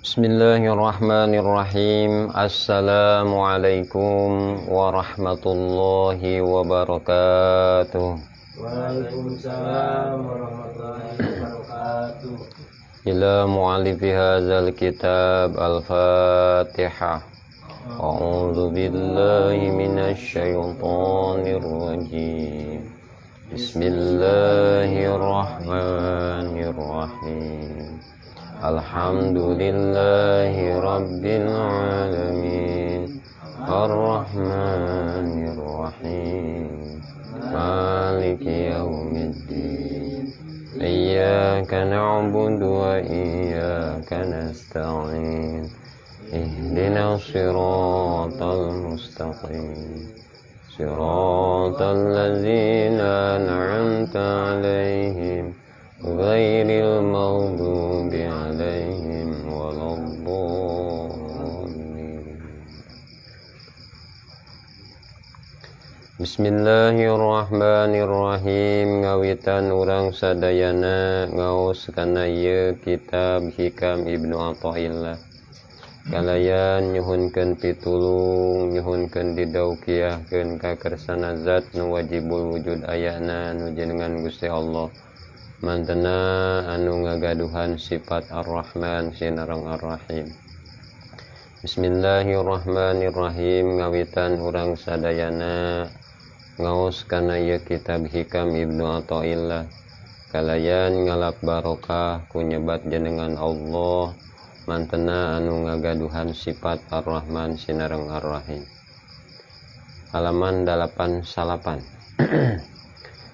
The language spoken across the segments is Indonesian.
Bismillahirrahmanirrahim. Assalamualaikum warahmatullahi wabarakatuh. Waalaikumsalam warahmatullahi wabarakatuh. Ila mu'allifi hadzal kitab al-Fatihah. A'udzu billahi minasy syaithanir rajim. Bismillahirrahmanirrahim. Alhamdulillahi rabbil alamin. Ar-Rahmanir Rahim. Maliki yaumiddin. Iyyaka na'budu wa iyyaka nasta'in. Ihdinas siratal mustaqim. Siratal ladzina an'amta 'alaihim ghairil maghdubi 'alaihim waladdallin. Bismillahirrahmanirrahim. Ngawitan urang sadayana ngaos kana ieu kitab Hikam Ibnu Athaillah. Kalayan nyuhunkeun pitulung, nyuhunkeun didaukiahkeun ka kersana zat nu wajibul wujud ayana nu jenengan Gusti Allah. Mantena anu ngagaduhan sifat Ar-Rahman sinareng Ar-Rahim. Bismillahirrahmanirrahim. Ngawitan urang sadayana ngaos kana ieu kitab Hikam Ibnu Athaillah. Kalayan ngalap barokah ku nyebat jenengan Allah. Mantena anu ngagaduhan sifat Ar-Rahman sinareng Ar-Rahim. Halaman 88.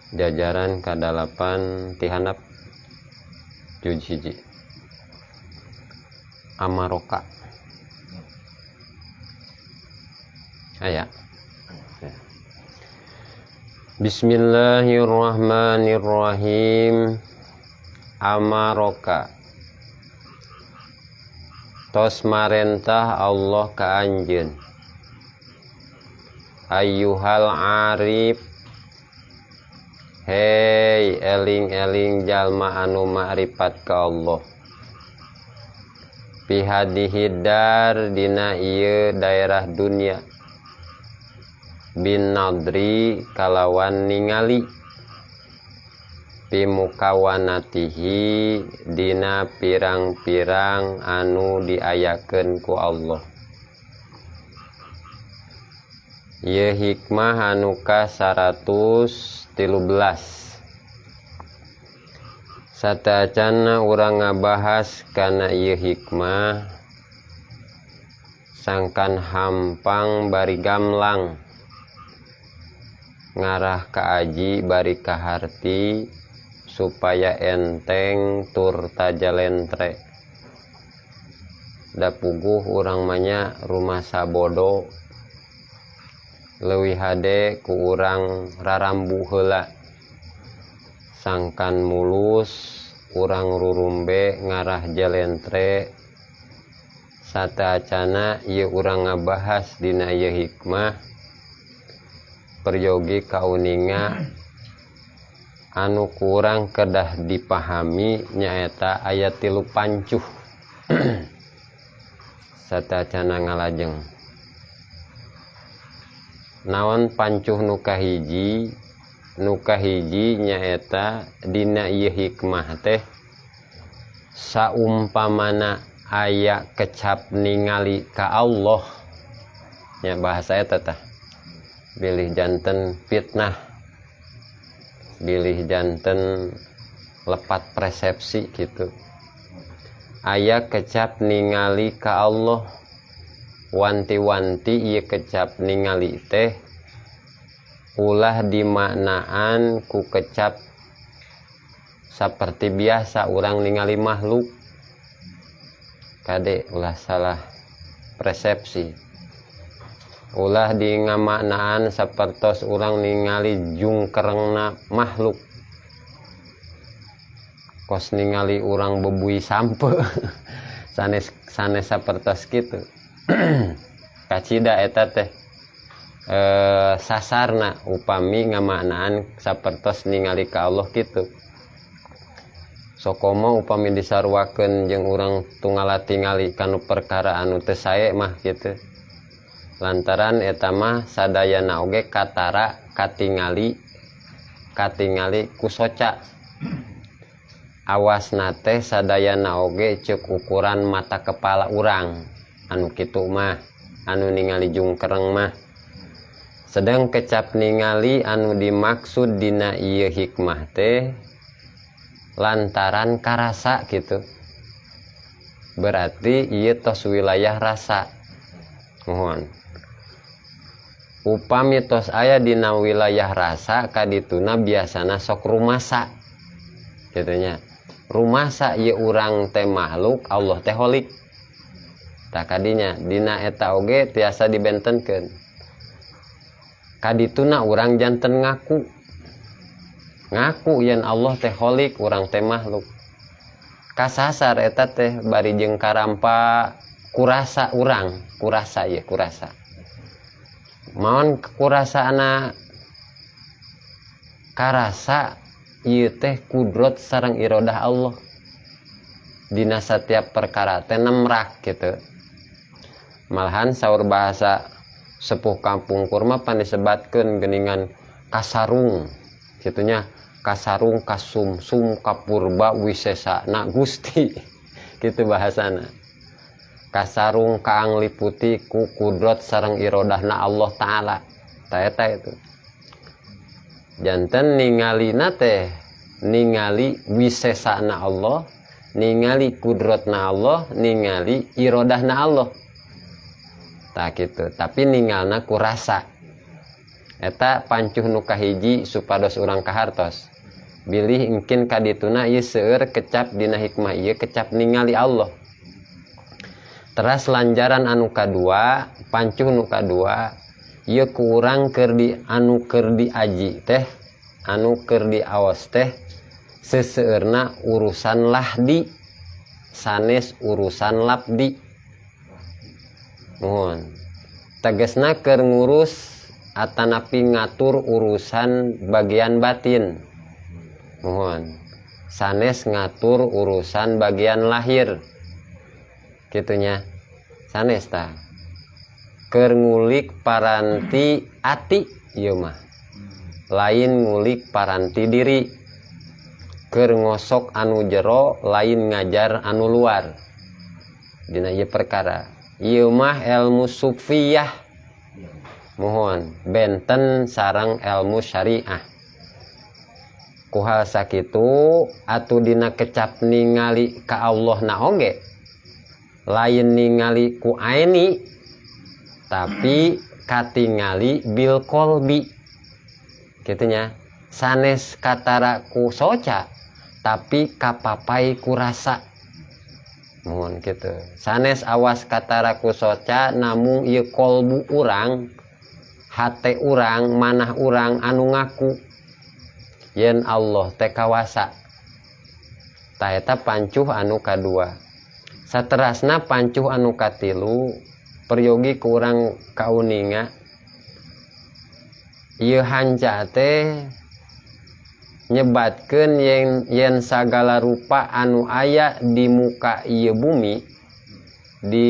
Jajaran kadalapan tihandap juz hiji. Amaroka. Aya. Bismillahirrahmanirrahim. Amaroka. Tos marentah Allah ka anjeun. Ayyuhal arif. Hei eling-eling jalma anu ma'rifat ka Allah. Bihadihi dar dina ieu daerah dunia. Bin nadri kalawan ningali. Bimukawanatihi dina pirang-pirang anu diayakeun ku Allah. Ieu hikmah anu ka 113. Satacana urang ngabahas kana ieu hikmah sangkan hampang bari gamlang. Ngarah ka aji bari kaharti supaya enteng tur tajalentre. Da puguh urang manya rumah sabodo leuwih hade ku urang rarambu heula. Sangkan mulus urang rurumbe ngarah jalentre. Satacana ieu urang ngabahas dina ieu hikmah peryogi kauninga anu kurang kedah dipahami nyaeta ayat 3 pancuh. Satacana ngalajeng. Naon pancuh nu kahiji? Nu kahiji nyaeta dina ieu hikmah teh saumpamana aya kecap ningali ka Allah. Nya bahasa eta tah. Bilih janten fitnah. Bilih janten lepat persepsi gitu. Aya kecap ningali ka Allah. Wanti-wanti ieu kecap ningali teh ulah dimaknaan ku kecap saperti biasa urang ningali makhluk. Kade ulah salah persepsi. Ulah di ngamaknaan sapertos urang ningali jungkerengna makhluk. Kos ningali urang bebui sampe. sanes sapertos kitu. Kacida eta teh sasarna upami ngamaknaan sapertos ningali ka Allah kitu. Sokomo upami disarwakeun jeung urang tungala tingali kanu perkara anu teu sae mah kitu. Lantaran eta mah sadayana oge katara katingali ku soca. Awasna teh sadayana oge ceuk ukuran mata kepala urang. Anu kitu mah anu ningali jungkereng mah. Sedang kecap ningali anu dimaksud dina ieu hikmah teh lantaran karasa gitu. Berarti ieu tos wilayah rasa. Mohon. Upami tos aya dina wilayah rasa kadituna biasana sok rumasa. Gitunya. Rumasa ieu urang teh makhluk, Allah teh holik. Tah kadinya dina eta oge tiasa dibentenkeun. Kadituna urang janten ngaku yen Allah teh holik, urang teh makhluk. Kasasar eta teh bari jeung karampa kurasa urang, kurasa. Maon kurasaana karasa ieu teh kudrot sareng irodah Allah. Dina setiap perkara teh nemrak gitu. Malahan saur bahasa sepuh kampung kurma pan disebatkeun geuningan kasarung kitunya. Kasarung kasumsum kapurba wisesana Gusti gitu bahasana. Kasarung kaang liputi ku kudrot sareng irodahna Allah Ta'ala. Ta eta itu. Janten ningalina teh ningali wisesana Allah, ningali kudrotna Allah, ningali irodahna Allah. Tak gitu. Tapi ningalna ku rasa. Eta pancuh nu kahiji supados urang kahartos. Bilih engkin kadituna ieu seueur kecap dina hikmah ieu kecap ningali Allah. Teras lanjaran anu kadua, pancuh nu kadua, ieu ku urang keur di anu keur diaji teh, anu keur diaos teh seseueurna urusan lahdi sanes urusan labdi. Mohon. Tegasna keur ngurus atanapi ngatur urusan bagian batin. Mohon. Sanes ngatur urusan bagian lahir. Kitunya. Sanes tah. Keur ngulik paranti ati ieu mah. Lain ngulik paranti diri. Keur ngosok anu jero lain ngajar anu luar. Dina ieu perkara. Ieu mah ilmu sufiyah. Mohon benten sareng ilmu syariah. Kuhal sakitu atu dina kecap ningali ka Allah na oge lain ningali ku aini tapi katingali bil kolbi kitunya. Sanes katara ku soca tapi kapapai ku rasa. Mohon gitu. Sanes awas katara ku soca namung ieu kolbu urang, hate urang, manah urang anu ngaku yen Allah teh kawasa. Ta eta pancuh anu kadua. Saterasna pancuh anu katilu peryogi ku urang kauninga. Ieu hanca teh nyebatkeun yen sagala rupa anu aya di muka ieu bumi di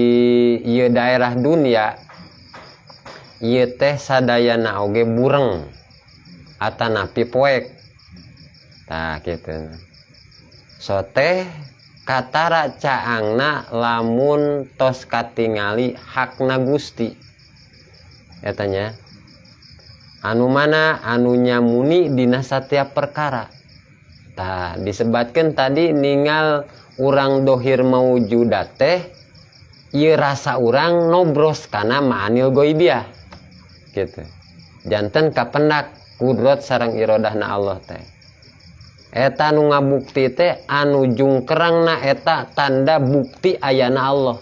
ieu daerah dunia ieu teh sadayana oge bureng atanapi poek. Tah kitu. So teh katara caangna lamun tos katingali hakna Gusti. Etanya anu mana anu nyamuni dina satiap perkara. Tah disebutkeun tadi ningal urang dohir maujudat teh ieu rasa urang nobros kana ma'anil goibiyah. Gitu. Janten kapendak kudrot sareng irodahna Allah teh. Eta anu ngabukti teh anu jungkerangna eta tanda bukti ayana Allah.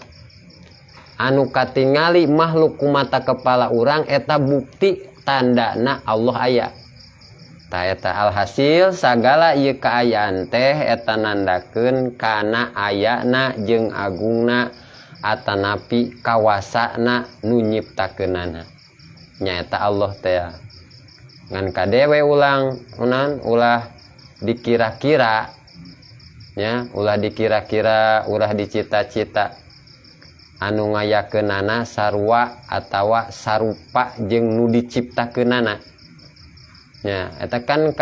Anu katingali makhluk ku mata kepala urang eta bukti tandana Allah aya. Ta eta alhasil sagala ieu kaayaan teh eta nandakeun kana ayana jeung agungna atanapi kawasana nu nyiptakeunana. Nyaeta Allah teh. Ngan kadewe ulang ulah dikira-kira nya ulah dikira-kira ulah dicita-cita anu ngayakeunana sarua atawa sarupa jeung nu diciptakeunana nya eta kan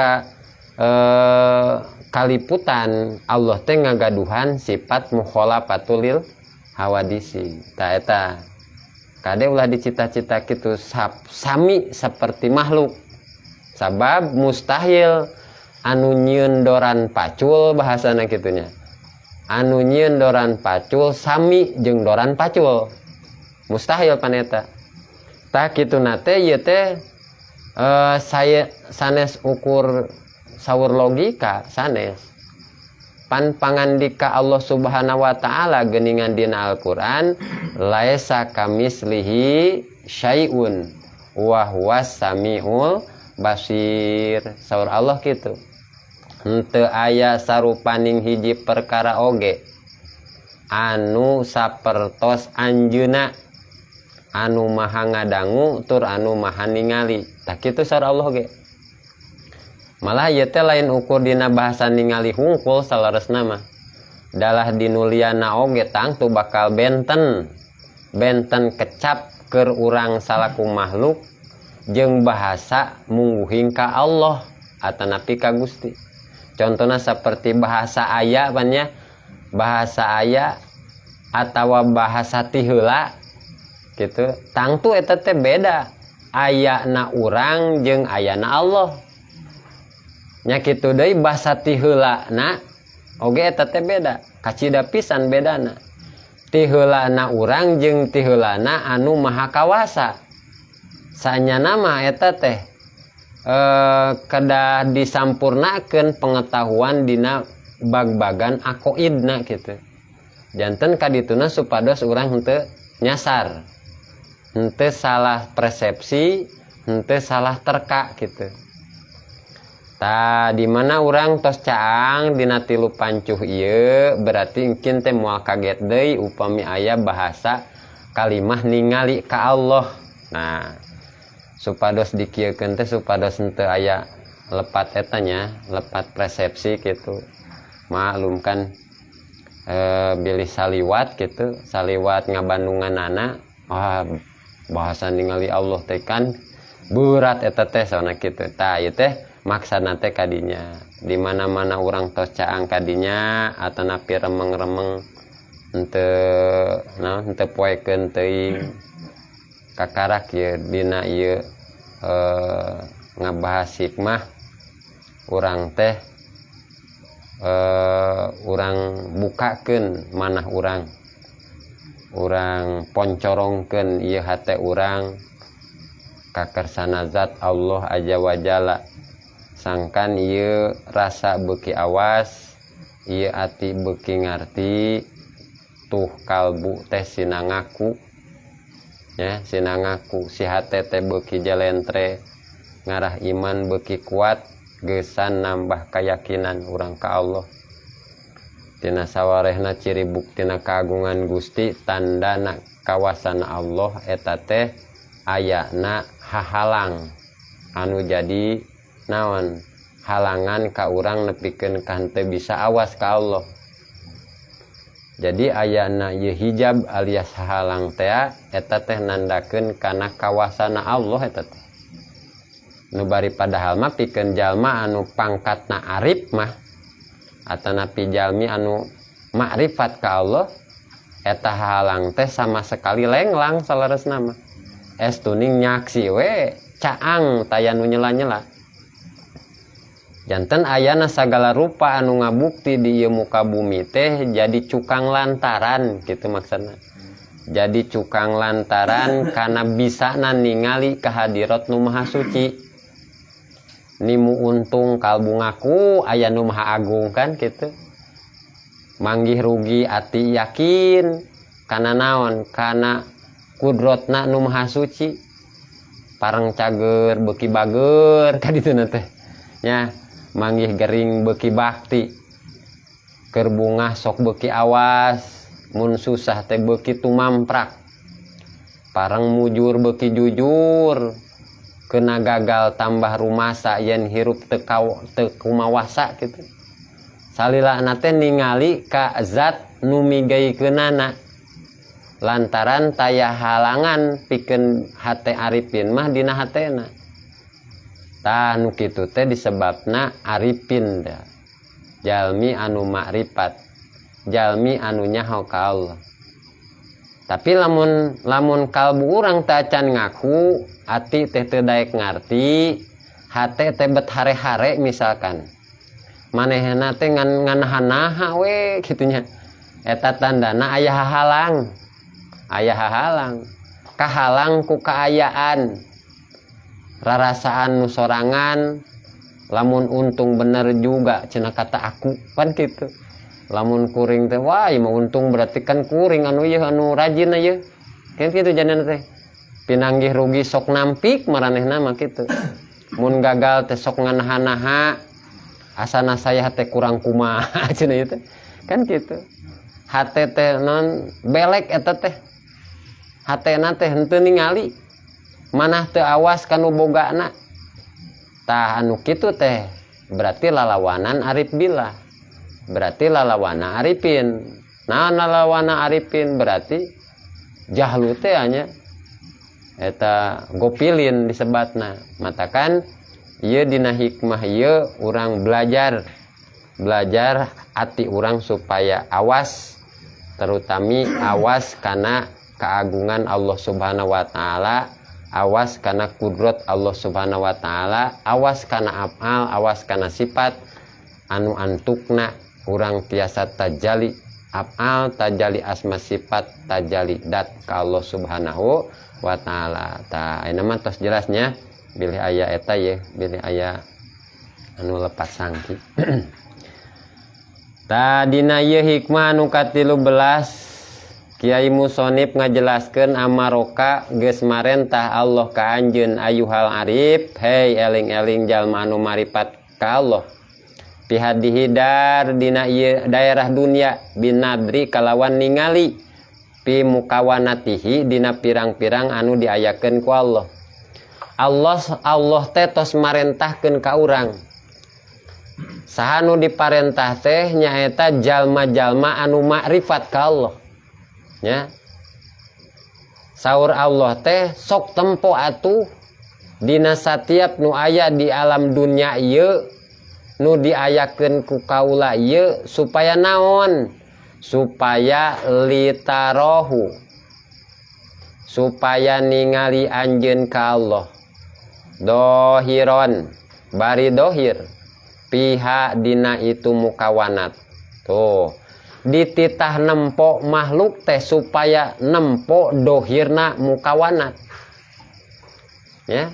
kaliputan Allah teh ngagaduhan sifat mukhalafatul lil hawadisi ta eta kade ulah dicita-cita kitu sami seperti makhluk sabab mustahil anu nyieun doran pacul bahasana kitunya anu nyieun doran pacul sami jeung doran pacul mustahil paneta tah kituna teh ieu teh saya sanes ukur saur logika sanes pan pangandika Allah Subhanahu wa taala geuningan dina Al-Qur'an laisa kamislihi syai'un wa huwas samiul basir saur Allah kitu henteu aya sarupaning hiji perkara oge anu sapertos anjeunna anu maha ngadangu tur anu maha ningali tah kitu saur Allah ge malah ieu teh lain ukur dina bahasa ningali hungkul salaresna mah dalah dinuliana oge tangtu bakal benten kecap keur urang salaku makhluk jeung bahasa mungguhing ka Allah atanapi ka Gusti contohna seperti bahasa aya bannya bahasa aya atawa bahasa ti heula gitu tangtu eta teh beda ayana urang jeung ayana Allah nya kitu deui bahasa ti heulana oge eta teh beda kacida pisan bedana ti heulana urang jeung ti heulana anu maha kawasa sanyana mah eta teh kedah disampurnakeun pengetahuan dina bag-bagan aqoidna kitu janten kadituna supados urang henteu nyasar henteu salah persepsi henteu salah terka kitu tah di mana urang tos caang dina tilu pancuh ieu berarti engkin teh moal kaget deui upami aya bahasa kalimah ningali ka Allah nah supados dikieukeun teh supados henteu aya lepat etanya lepat persepsi gitu maklumkan bilih saliwat gitu saliwat ngabandunganana bahasa ningali Allah teh kan berat eta teh saona kitu tah ieu teh maksana teh kadinya di mana-mana urang tos caang kadinya atanapi remeng-remeng henteu poekeun teuing kakarak ieu dina ieu ngabahas hikmah urang teh urang bukakeun manah urang poncorongkeun ieu hate urang ka kersana zat Allah Azza wa Jalla sangkan ieu rasa beuki awas ieu ati beuki ngarti tuh kalbu teh sinangaku ya sinangaku si hate teh beuki jalentre ngarah iman beuki kuat geusan nambah keyakinan urang ka Allah tina sawarehna ciri buktina kagungan Gusti tandana kawasana Allah eta teh ayana hahalang anu jadi naon halangan ka urang nepikeun ka henteu bisa awas ka Allah jadi ayana ieu hijab alias halang teh eta teh nandakeun kana kawasana Allah eta teh nu bari padahal mah pikeun jalma anu pangkatna arif mah atanapi jalmi anu makrifat ka Allah eta halang teh sama sekali lenglang salaresna mah estuning nyaksi we caang taya nu nyela-nyela janten ayana sagala rupa anu ngabukti di ieu muka bumi teh jadi cukang lantaran gitu maksudna jadi cukang lantaran karena bisana ningali kehadirat nu maha suci nimu untung kalbu ngaku aya nu maha agung kan gitu manggih rugi ati yakin kana naon kana kudrotna nu maha suci parang cager beuki bager kadituna teh nya manggih gering beuki bakti keur bungah sok beuki awas mun susah teh beuki tumamprak parang mujur beuki jujur kena gagal tambah rumasa yen hirup teu kumawasa gitu salilana teh ningali ka zat nu migaikeunana lantaran taya halangan pikeun hate arifin mah dina hatena. Tah nu kitu teh disebabna arifin da. Jalmi anu makrifat, jalmi anu nyaho ka Allah. Tapi lamun kalbu urang teh acan ngaku, ati teh teu daek ngarti, hate teh bet hare-hare misalkan. Manehna teh ngan naha we kitu nya. Eta tandana aya hahalang. Aya hahalang. Kahalang ku kaayaan. Rarasaan nu sorangan, lamun untung bener juga cenah kata aku kan gitu. Lamun kuring teh wah ieu mah untung berarti kan kuring anu ieu anu rajin ieu. Kan kitu janana teh. Pinanggih rugi sok nampik maranehna mah kitu. Mun gagal teh sok nganaha-naha asana saya teh kurang kumaha cenah ieu teh. Kan kitu. Hate teh non belek eta teh. Hatena teh henteu ningali. Manah teu awas kanu bogana. Tah anu kitu teh berarti lalawanan arif billah. Berarti lalawana arifin. Nah lalawana arifin berarti jahlu teh nya eta gopilin disebatna. Matakan ieu dina hikmah ieu urang belajar ati urang supaya awas, terutami awas kana keagungan Allah Subhanahu wa taala, awas kana kudrat Allah Subhanahu wa taala, awas kana afal, awas kana sifat anu antukna urang tiasa tajali afal, tajali asma sifat, tajali dat ka Allah Subhanahu wa taala. Tah ayeuna mah tos jelasnya bilih aya eta ye, bilih aya anu lepas sangki. Tah dina ieu hikmah anu ka-13 Kiai Musonib ngajelaskeun amaroka geus marentah Allah ka anjeun ayuhal arif, hei eling-eling jalma anu marifat ka Allah. Pihadihidar dina ieu daerah dunia binadri kalawan ningali pi mukawanatihi dina pirang-pirang anu diayakeun ku Allah. Allah teh tos marentahkeun ka urang. Saha nu diparentah teh nyaeta jalma-jalma anu makrifat ka Allah. Ya. Saur Allah teh sok tempo atuh dina satiap nu aya di alam dunia ieu nu diayakeun ku kaula ieu supaya naon? Supaya litarohu, supaya ningali anjeun ka Allah dohiron bari dohir pihak dina itu mukawanat. Tuh dititah nempo makhluk teh supaya nempo dohirna mukawanat. Ya.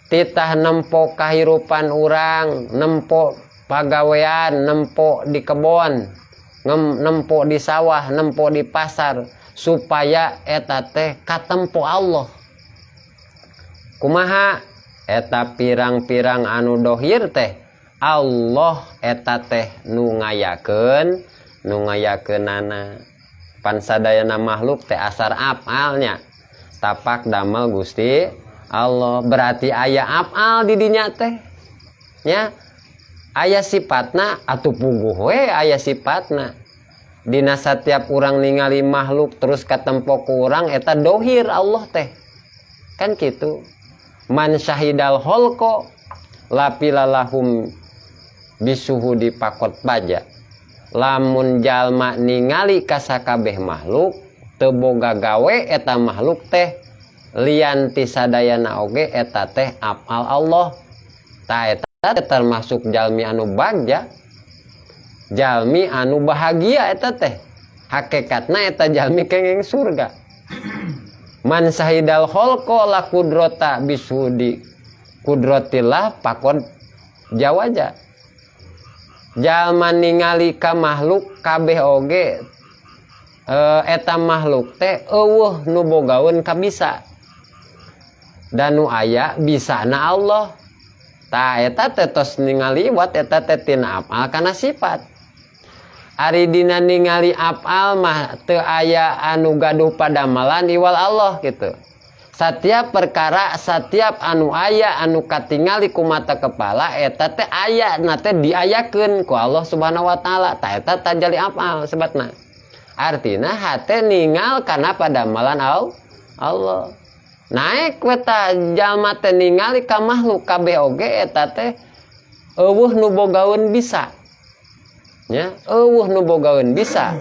Titah nempo kahirupan urang, nempo pagawean, nempo di kebon, nempo di sawah, nempo di pasar supaya eta teh katempo Allah. Kumaha? Eta pirang-pirang anu dohir teh Allah eta teh nu ngayakeunana. Pan sadayana makhluk teh asar afalnya tapak damel Gusti Allah. Berarti aya afal di dinya teh. Ya. Aya sifatna atuh puguh we aya sifatna. Dina satiap urang ningali makhluk terus katempo ku urang eta dohir Allah teh. Kan kitu. Man syahidal holko lapilalahum bisuhudi pakot baja. Lamun jalma ningali ka sakabeh makhluk teu boga gawe eta makhluk teh lian ti sadayana oge eta teh afal Allah. Tah eta termasuk jalmi anu bagja, jalmi anu bahagia eta teh. Hakikatna eta jalmi kenging surga. Man sahidal kholqo la kudrata bisudi kudratillah pakon jawaja. Jalma ningali ka makhluk kabeh oge eta makhluk teh eueuh nu bogaweun kabisa. Dan nu aya bisana Allah. Tah eta teh tos ningali wat eta teh tina afal kana sifat. Ari dina ningali afal mah teu aya anu gaduh padamalan iwal Allah gitu. Setiap perkara, setiap anu aya anu katingali ku mata kepala eta teh aya nate diayakeun ku Allah Subhanahu wa taala. Ta eta tajali apal sebatna. Artina hate ningal kana padamalan Allah. Naik weta jalma teh ningali ka makhluk kabeh oge eta teh eueuh nu bogaeun bisa. Nya, eueuh nu bogaeun bisa.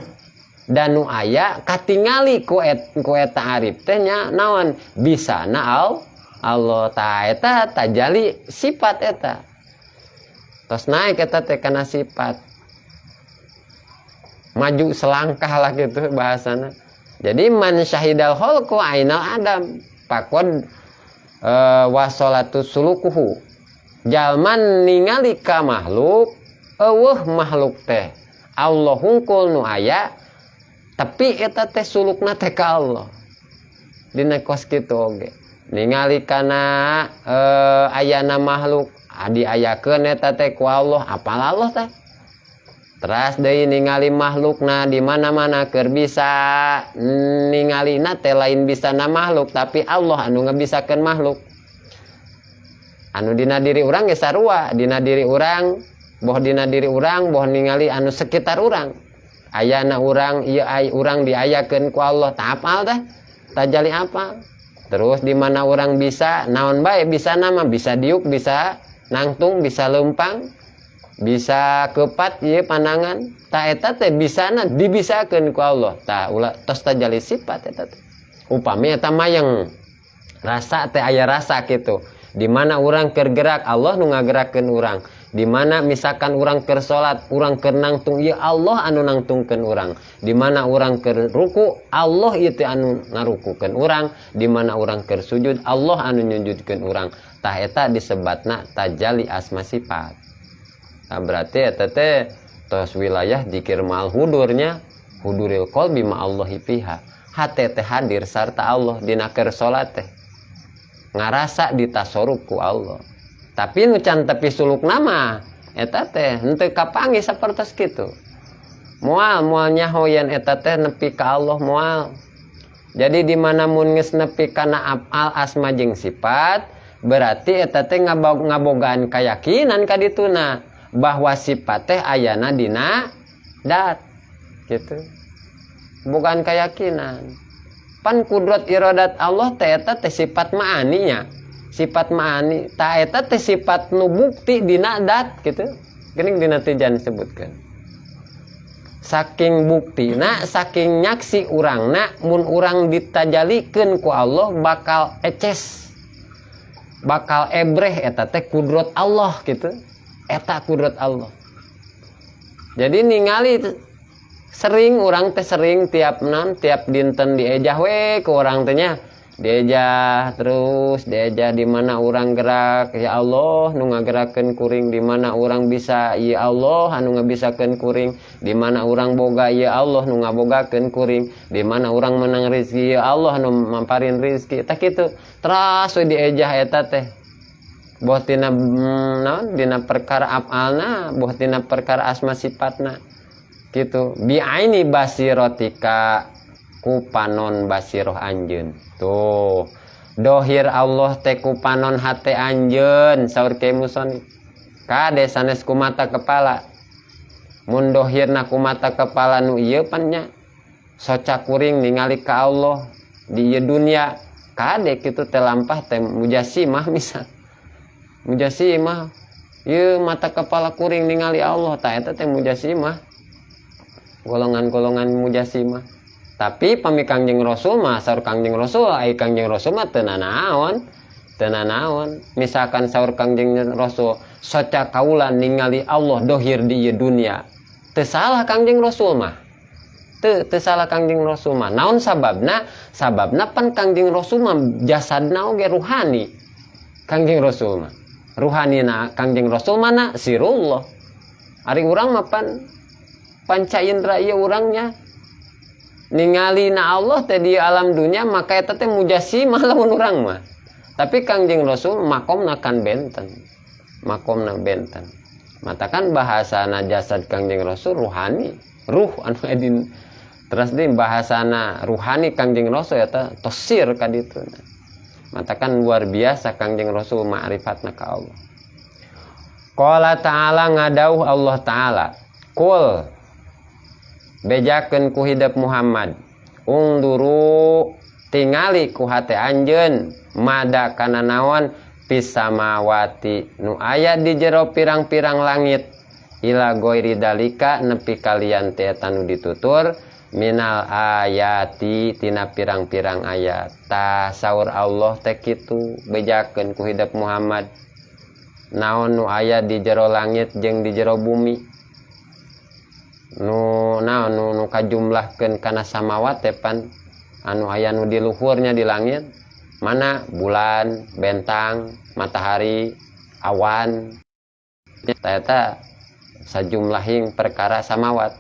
Dan nu aya katingali ku eta arif teh nya naon bisana Allah ta eta tajali sifat eta tos naik eta teh kana sifat maju selangkah lah gitu bahasana. Jadi man syahidal khalqu ainal adam pakod wasolatu sulukuhu jalman ningali ka makhluk eueuh makhluk teh Allah hungkul nu aya tapi eta teh sulukna teh ka Allah. Dina kos kitu oge. Ningali kana ayana makhluk diayakeun eta teh ku Allah, apal Allah teh. Teras deui ningali makhlukna di mana-mana keur bisa ningalina teh lain bisana makhluk tapi Allah anu ngabisakeun makhluk. Anu dina diri urang ge sarua, dina diri urang, boh dina diri urang, boh ningali anu sekitar urang. Ayana urang ieu urang diayakeun ku Allah tah apal teh tajali apal. Terus di mana urang bisa naon bae bisa nama bisa diuk bisa nangtung bisa leumpang bisa kepat ieu pandangan tah eta teh bisana dibisakeun ku Allah tah ulah tos tajali sifat eta teh. Upami eta mayang rasa teh aya rasa kitu di mana urang keur gerak Allah nu ngagerakeun urang. Di mana misalkan urang keur salat, urang keur nangtung ieu Allah anu nangtungkeun urang. Di mana urang keur ruku, Allah ieu teh anu ngarukukeun urang. Di mana urang keur sujud, Allah anu nyujudkeun urang. Tah eta disebatna tajalli asma sifat. Nah, berarti eta teh tos wilayah dzikir ma'al hudurnya, huduril qalbi ma'allahi fiha. Hate teh hadir sarta Allah dina keur salat teh. Ngarasa ditasoruf ku Allah. Tapi nu can tepi suluk nama eta teh henteu kapanggih sapertos kitu. Moal nyaho yen eta teh nepi ka Allah moal. Jadi di mana mun geus nepi kana afal asma jeung sifat, berarti eta teh ngabogaan keyakinan ka dituna bahwa sifat teh ayana dina dat. Gitu. Bukan keyakinan. Pan kudrat iradat Allah teh eta teh sifat ma'aninya. Sifat ma'ani ta eta teh sifat nu bukti dina dat gitu geuning dina tijan disebutkeun saking buktina saking nyaksi urangna mun urang ditajalikeun ku Allah bakal eces bakal ebreh eta teh kudrat Allah gitu eta kudrat Allah. Jadi ningali sering urang teh sering tiap dinten diejah we ku urang teh nya diejah terus diejah di mana orang gerak ya Allah nu ngagerakeun kuring di mana orang bisa ya Allah anu ngabisakeun kuring di mana orang boga ya Allah nu ngabogakeun kuring di mana orang menang rezeki ya Allah nu mamparin rezeki tah kitu teras we diejah eta teh boh tina naon dina perkara afalna boh tina perkara asma sifatna kitu bi aini basiratika ku panon basiroh anjeun tuh dohir Allah teh ku panon hate anjeun saur Kiai Musoni kade sanes ku mata kepala mun dohirna ku mata kepala nu ieu pan nya soca kuring ningali ka Allah di ieu dunia kade kitu teh lampah teh mujasimah misal mujasimah ieu mata kepala kuring ningali Allah tah eta teh mujasimah golongan-golongan mujasimah. Tapi pami Kangjeng Rasul mah saur Kangjeng Rasul ai Kangjeng Rasul mah teu nanaon. Misalkan saur Kangjeng Rasul soca kaula ningali Allah dohir di ieu dunia. Teu salah Kangjeng Rasul mah. Teu salah Kangjeng Rasul mah. Naon sababna? Sababna pan Kangjeng Rasul mah jasadna oge ruhani. Kangjeng Rasul mah. Ruhanina Kangjeng Rasul mana sirullah. Ari urang mah panca indra ieu urangnya ningali na Allah teh di alam dunia maka eta teh mujasimah lamun urang mah. Tapi Kangjeng Rasul makomna kan benten. Makomna benten. Matakan bahasana jasad Kangjeng Rasul ruhani, ruh anu edin. Terus di bahasana ruhani Kangjeng Rasul eta tosir ka ditu. matakan luar biasa Kangjeng Rasul ma'rifatna ka Allah. Qala ta'ala ngadauh Allah ta'ala, qul bejakeun ku hidup Muhammad, ungduru tingali ku hate anjeun mada kana naon pisamawati nu aya di jero pirang-pirang langit ila goiri dalika nepi kalian teh tanu ditutur minal ayati tina pirang-pirang ayat. Ta saur Allah teh kitu bejakeun ku hidup Muhammad naon nu aya di jero langit jeung di jero bumi nu kajumlahkeun kana samawat teh pan anu aya nu di luhurnya di langit mana bulan, bentang, matahari, awan eta sajumlahing perkara samawat.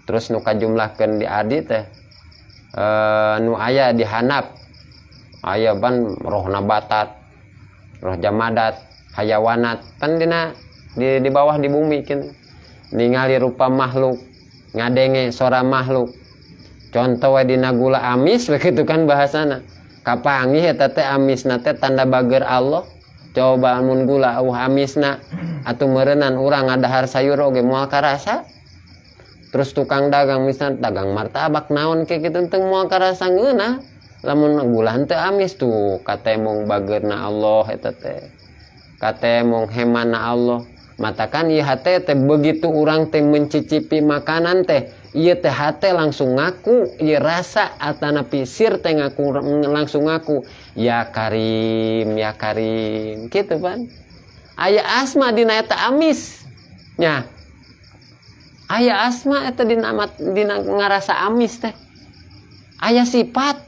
Terus nu kajumlahkeun di adi teh nu aya di hanap aya ban roh nabatat, roh jamadat, hayawanat pan di bawah di bumi kieu ningali rupa makhluk, ngadenge suara makhluk. Contoh we dina gula amis begitu kan bahasana. Kapanggih eta teh amisna teh tanda bager Allah. Coba mun gula amisna atuh meureunnan urang ngadahar sayur oge moal karasa. Terus tukang dagang misalnya dagang martabak naon ke kitu teu moal karasa ngeunah. Lamun gula teu amis tuh katemong bageurna Allah eta teh. Katemong hemana Allah. Matakan ieu hate teh begitu urang teh mencicipi makanan teh ieu teh hate langsung ngaku ieu rasa atana pisir teh ngaku langsung ngaku ya Karim kitu pan. Aya asma dina eta amis nya. Aya asma eta dina ngarasa amis teh. Aya sifat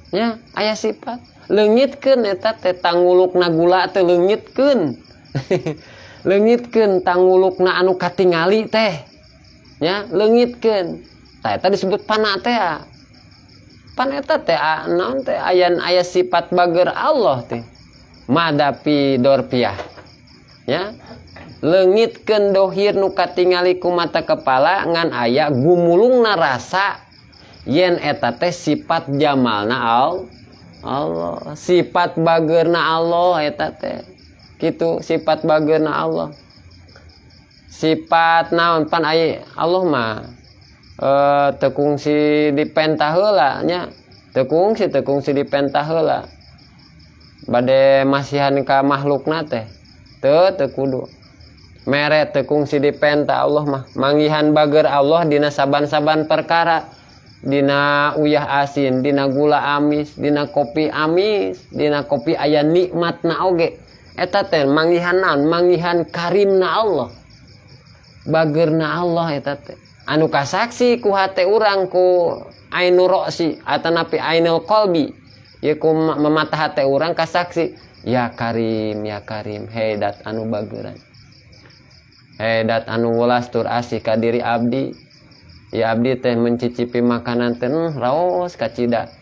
nya, aya sifat. Leungitkeun eta teh tangulukna gula teh leungitkeun. Leungitkeun tangulukna anu katingali teh. Ya, leungitkeun. Tah eta disebut pana teh. Pan eta teh naon teh aya sifat bager Allah teh. Madapi dorpiah. Ya. Leungitkeun dohir nu katingali ku mata kepala ngan aya gumulungna rasa yen eta teh sifat jamalna Allah. Sifat bageurna Allah eta teh. Kitu sifat bageurna Allah. Sifat naon pan aya Allah mah teu kungsi dipentah heula nya. Teu kungsi dipentah heula. Bade masihan ka makhlukna teh. Teu kudu. Mere teu kungsi dipentah Allah mah. Manggihan bager Allah dina saban-saban perkara. Dina uyah asin, dina gula amis, dina kopi amis, dina kopi aya nikmatna oge. Eta teh manggihan naon? Manggihan karimna Allah. Bageurna Allah eta teh. Anu kasaksi ku hate urang ku ainul ro'si atanapi ainul qalbi. Ieu ku mamata hate urang kasaksi, ya Karim, hedat anu bageuran. Hedat anu welas tur asih ka diri abdi. Ya abdi teh mencicipi makanan teh raos kacida.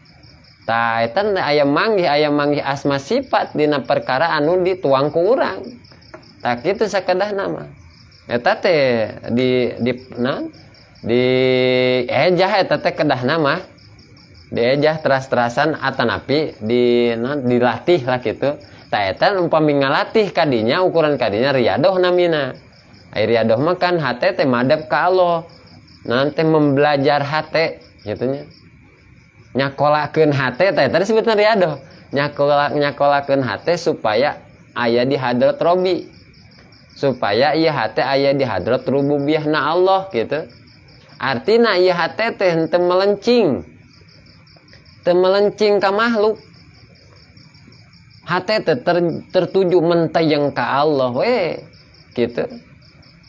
Tah eta aya manggih asma sifat dina perkara anu dituang ku urang. Tah kitu sakedahna mah. Eta teh di ejah eta teh kedahna mah. Diejah teras-terasan atanapi dilatih lah kitu. Tah eta umpami ngalatih kadinya ukuran kadinya riyadoh namina. Ai riyadoh mah kan hate teh madep ka Allah. Nanti membelajar hate gitunya. Nyakolakeun hate teh tadi disebutna riyadoh. Nyakolakeun hate supaya aya di hadrat Robbi. Supaya ieu hate aya di hadrat rububiyahna Allah gitu. Artina ieu hate teh teu melencing. Teu melencing ka makhluk. Hate teh tertuju mentayeng ka Allah we gitu.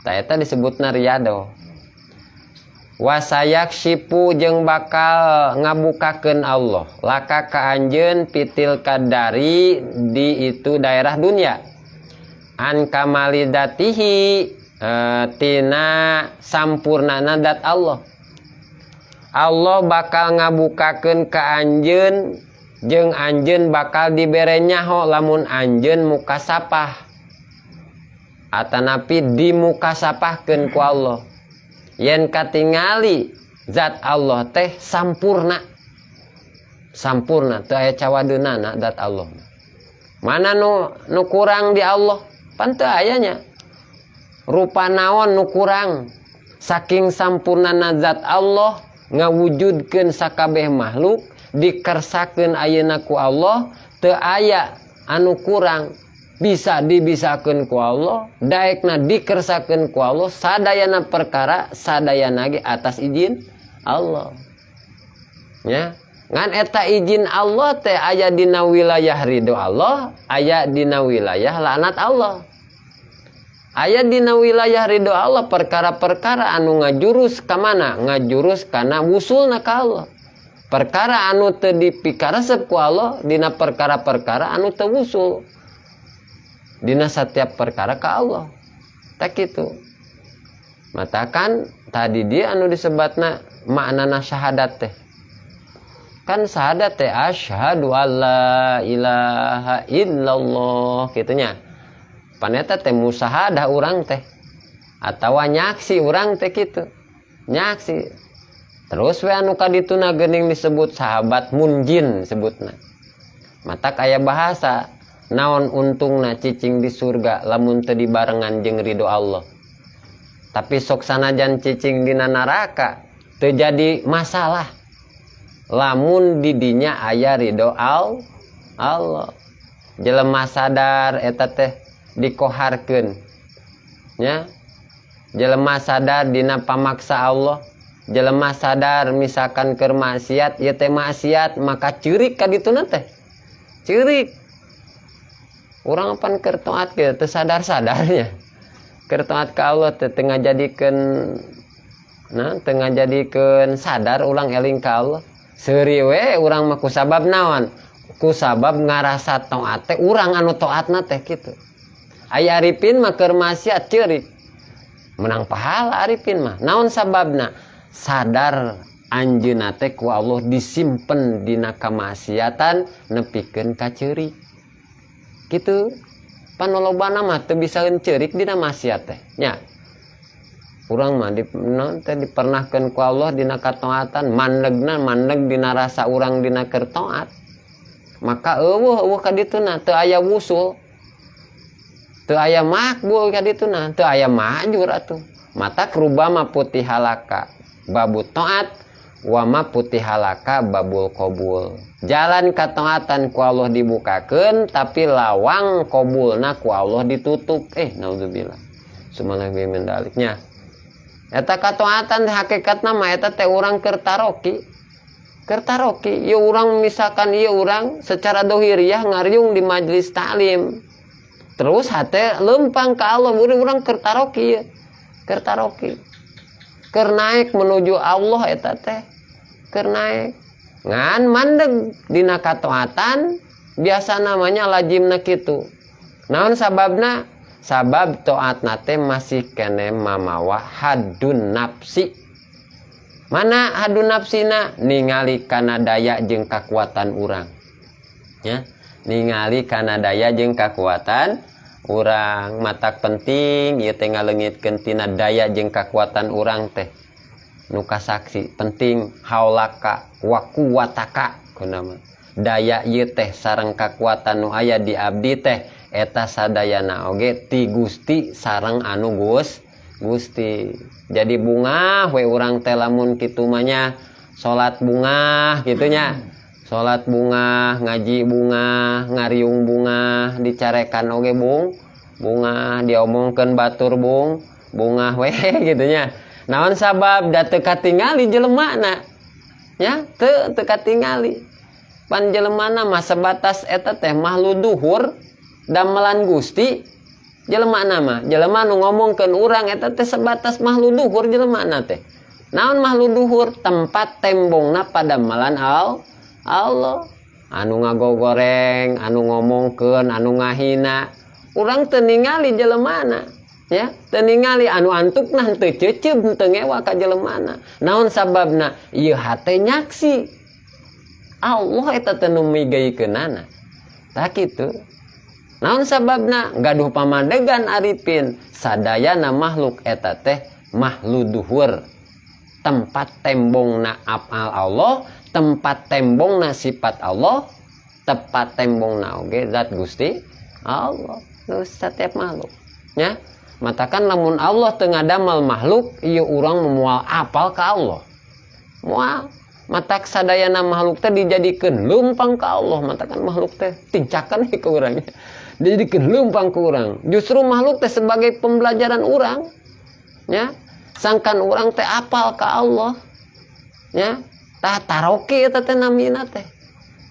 Tah eta disebutna riyadoh. Wasayak sipu jeung bakal ngabukakeun Allah laka ka anjeun pitil kadari di itu daerah dunia an kamalidatihi tina sampurnana dat Allah. Allah bakal ngabukakeun ka anjeun jeung anjeun bakal dibere nyaho lamun anjeun mukasapah atanapi dimukasapahkeun ku Allah. Yen katingali zat Allah teh sampurna sampurna teu aya cawadeunana zat Allah. Mana nu kurang di Allah? Pan teu ayanya. Rupa naon nu kurang? Saking sampurnana zat Allah ngawujudkeun sakabeh makhluk dikersakeun ayeuna ku Allah, teu aya anu kurang. Bisa dibisakeun ku Allah, daekna dikersakeun ku Allah, sadayana perkara sadayana ge atas izin Allah. Ya, ngan eta izin Allah teh aya dina wilayah ridho Allah, aya dina wilayah laknat Allah. Aya dina wilayah ridho Allah perkara-perkara anu ngajurus ka mana? Ngajurus kana wusulna ka Allah. Perkara anu teu dipikaresep ku Allah dina perkara-perkara anu teu wusul. Dina setiap perkara ka Allah. Tak kitu. Matakan tadi dia anu disebatna maknana syahadat teh. Kan syahadat teh asyhadu alla ilaha illallah kitunya. Paneta teh musahadah urang teh. Atawa nyaksi urang teh kitu. Nyaksi. Terus we anu kadituna geuning disebut sahabat munjin sebutna. Matak aya bahasa naon untungna cicing di surga lamun teu dibarengan jeung ridho Allah. Tapi sok sanajan cicing dina neraka teu jadi masalah. Lamun di dinya aya ridho Allah. Jelema sadar eta teh dikoharkeun. Ya. Jelema sadar dina pamaksa Allah. Jelema sadar misalkan keur maksiat, ieu teh maksiat maka ceurik ka dituna teh. Ceurik. Urang pan keur taat ge teu sadar-sadarnya. Keur taat ka Allah teh teu ngajadikeun teu ngajadikeun sadar ulang eling ka Allah. Seuri we urang mah kusabab naon? Kusabab ngarasa taat teh urang anu taatna teh kitu. Aya arifin mah keur maksiat ceurik. Menang pahala arifin mah. Naon sababna? Sadar anjeunna teh ku Allah disimpen dina kamaksiatan nepikeun ka ceurik. Gitu panolobana mah teu bisa ceurik dina maksiat teh nya. Urang mah dipernahkeun ku Allah dina kataatan, mandeg dina rasa urang dina keur taat. Maka eueuh ka dituna teu aya wusul. Teu aya makbul ka dituna, teu aya majur atuh. Mata rubama putih halaka babut taat wa ma putih halaka babul qabul. Jalan kataatan ku Allah dibukakeun tapi lawang qabulna ku Allah ditutup. Naudzubillah. Sumanah min daliknya. Eta kataatan hakikatna mah eta teh urang keur taroki. Keur taroki, ieu urang misalkan ieu urang secara dohiriyah ngariung di majelis taklim. Terus hate lempang ka Allah, urang keur taroki ieu. Keur taroki. Keur naik menuju Allah eta teh. Keur naik. Ngan mandeg dina kataatan biasa namanya lajimna kitu. Naon sababna? Sabab taatna teh masih kene mamawa hadun nafsi. Mana hadun nafsina? Ningali kana daya jeung kakuatan urang. Ya, ningali kana daya jeung kakuatan urang. Matak penting ieu teh ngaleungitkeun tina daya jeung kakuatan urang teh. Nu kasaksi penting haulaka wa quwataka kunama. Daya ieu teh sareng kakuatan nu aya di abdi teh eta sadayana oge ti Gusti sareng anu Gusti. Jadi bunga we urang teh lamun kitu mah nya salat bunga kitu nya. Salat bunga, ngaji bunga, ngariung bunga, dicarekan oge bunga, diomongkeun batur bunga we kitu nya. Naon sabab da teu katingali jelemana. Ya, teu katingali. Pan jelemana mah sebatas eta teh makhluk duhur damelan Gusti. Jelemana mah, jelema nu ngomongkeun urang eta teh sebatas makhluk duhur jelemana teh. Naon makhluk duhur? Tempat tembongna padamelan Allah. Anu ngagogoreng, anu ngomongkeun, anu ngahina. Urang teu ningali jelemana. Ya, teu ningali anu antukna teu ceuceub teu ngewa ka jelemana. Naon sababna? Ieu hate nyaksi. Allah eta teh nu migaikeunana. Tah kitu. Naon sababna? Gaduh pamadegan arifin sadayana makhluk eta teh makhluk duhur. Tempat tembongna afal Allah tempat tembongna sifat Allah, tepat tembongna oge zat Gusti Allah nu setiap makhluk nya. Matakan lamun Allah teu ngadamel makhluk ieu urang moal apal ka Allah moal matak sadayana makhluk teh dijadikeun leumpang ka Allah. Matakan makhluk teh tincakan ke urang dijadikeun leumpang ku urang. Justru makhluk teh sebagai pembelajaran urang nya, sangkan urang teh apal ka Allah nya. Tah taroki eta teh namina teh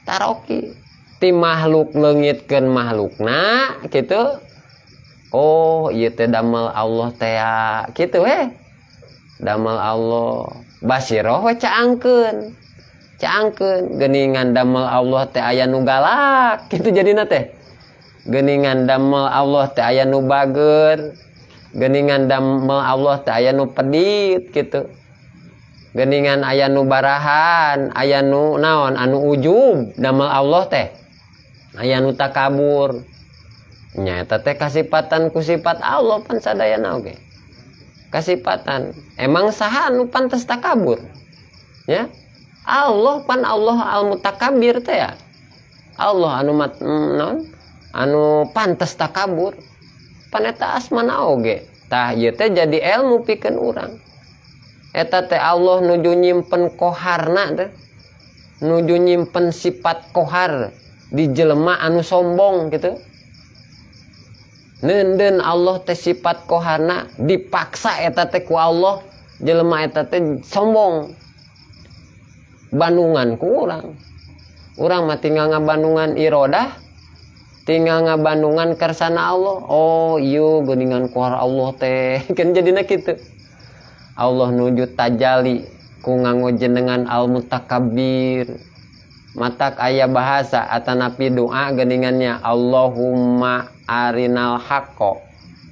taroki ti makhluk leungitkeun makhlukna kitu. Oh ieu teh damel Allah teh kitu we, damel Allah. Basiroh we caangkeun geuningan damel Allah teh aya nu galak kitu jadina teh. Geuningan damel Allah teh aya nu bager, geuningan damel Allah teh aya nu pedit kitu. Geuningan aya nu barahan, aya nu naon anu ujub damel Allah teh. Aya nu takabur. Nya eta teh kasipatan ku sifat Allah pan sadayana oge. Kasipatan. Emang saha anu pantes takabur? Ya. Allah pan Allah al-mutakabbir teh ya. Allah anu naon? Anu pantes takabur. Pan eta asmana oge. Tah ieu teh jadi ilmu pikeun urang. Eta teh Allah nuju nyimpen koharna teh. Nuju nyimpen sifat kohar di jelema anu sombong gitu. Neundeun Allah teh sifat koharna dipaksa eta teh ku Allah, jelema eta teh sombong. Bandungan ku urang. Urang mah tinggal ngabandungan irodah, tinggal ngabandungan kersana Allah. Oh, ieu geuningan kohar Allah teh. Kan jadina kitu. Allah nuju tajali ku nganggo jenengan al-mutakabbir. Matak aya bahasa atanapi doa geuningannya Allahumma arinal haqqo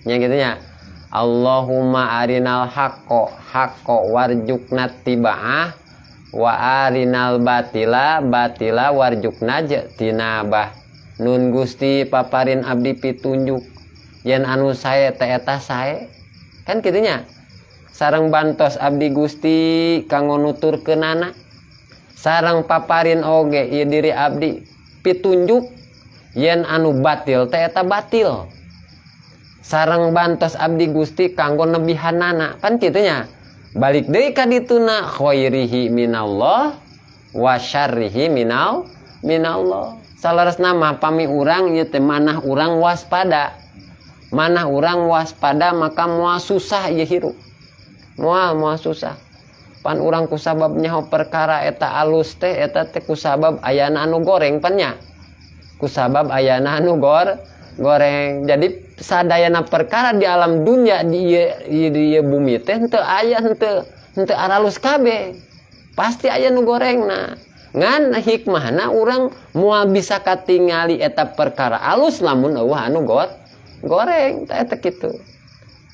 nya kitu nya. Allahumma arinal haqqo warjukna tiba'ah wa arinal batila warjukna tinabah. Nun Gusti paparin abdi pitunjuk yen anu sae teh eta sae. Kan kitu nya. Sareng bantos abdi Gusti kanggo nuturkeunana. Sarang paparin oge ieu diri abdi pitunjuk yen anu batil teh eta batil. Sareng bantos abdi Gusti kanggo nebihanana. Kan kitu nya. Balik deui ka dituna khairihi minallah wa syarrihi minallah. Salaresna mah pami urang ieu teh manah urang waspada. Manah urang waspada maka moal susah ieu hirup. Moal susah. Pan urang kusabab nyaho perkara eta alus teh eta teh kusabab ayana anu goreng pan nya. Kusabab ayana anu goreng. Jadi sadayana perkara di alam dunia di ieu bumi teh henteu aya henteu aralus kabeh. Pasti aya nu gorengna. Ngan hikmahna urang moal bisa katingali eta perkara alus lamun eueuh anu goreng teh eta kitu.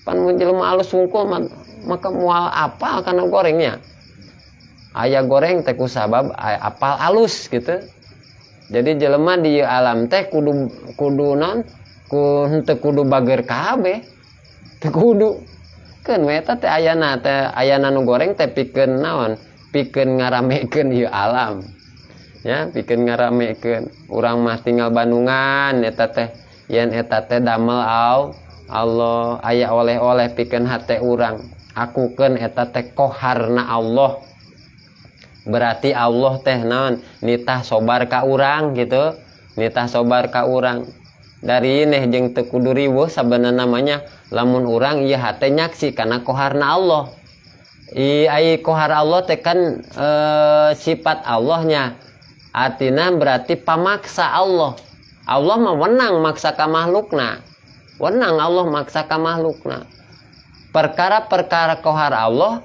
Pan mun jelema alus wungkul maka moal apal kana gorengnya. Aya goreng teh kusabab apal alus gitu. Jadi jelema di alam teh kudu naon? Henteu kudu bager kabeh. Teu kudu. Keun we eta teh ayana nu goreng teh pikeun naon? Pikeun ngaramekeun ieu alam. Ya, pikeun ngaramekeun. Urang mah tinggal bandungan eta teh. Yen eta teh damel Allah aya oleh-oleh pikeun hate urang. Akukeun eta teh koharna Allah. Berarti Allah teh naon? Nitah sobar ka urang gitu. Nitah sobar ka urang. Dari neh jeung teu kudu riweuh sabenerna namanya lamun urang ieu hate nyaksi kana koharna Allah. Ai kohar Allah teh kan sifat Allahnya. Artina berarti pamaksa Allah. Allah mah wenang maksa ka makhlukna. Wenang Allah maksa ka makhlukna. Perkara-perkara kohar Allah